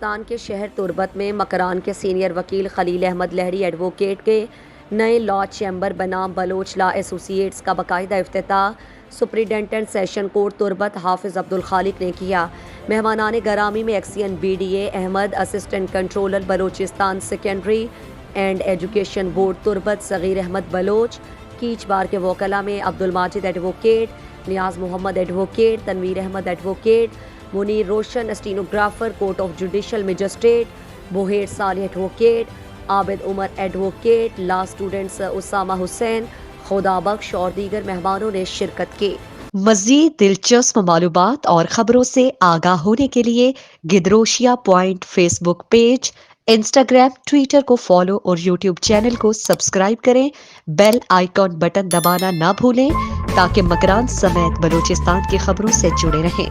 بلوچستان کے شہر تربت میں مکران کے سینئر وکیل خلیل احمد لہری ایڈووکیٹ کے نئے لاء چیمبر بنام بلوچ لاء ایسوسی ایٹس کا باقاعدہ افتتاح سپرنٹینڈنٹ سیشن کورٹ تربت حافظ عبدالخالق نے کیا۔ مہمانان گرامی میں XEN B D A Ahmed, assistant controller Balochistan secondary and education board Turbat Saghir Ahmed Baloch, Kech bar کے وکلاء میں Abdulmajid advocate, Niaz Muhammad advocate, Tanveer Ahmed advocate, Munir Roshan stenographer court of judicial magistrate, Bohair Saleh advocate, Abid Umar advocate, law students Usama Hussain, Khuda Bakhsh اور دیگر مہمانوں نے شرکت کی۔ مزید دلچسپ معلومات اور خبروں سے آگاہ ہونے کے لیے Gedrosia point Facebook page, Instagram, Twitter کو فالو اور یوٹیوب چینل کو سبسکرائب کریں۔ بیل آئیکن بٹن دبانا نہ بھولیں تاکہ مکران سمیت بلوچستان کی خبروں سے جڑے رہیں۔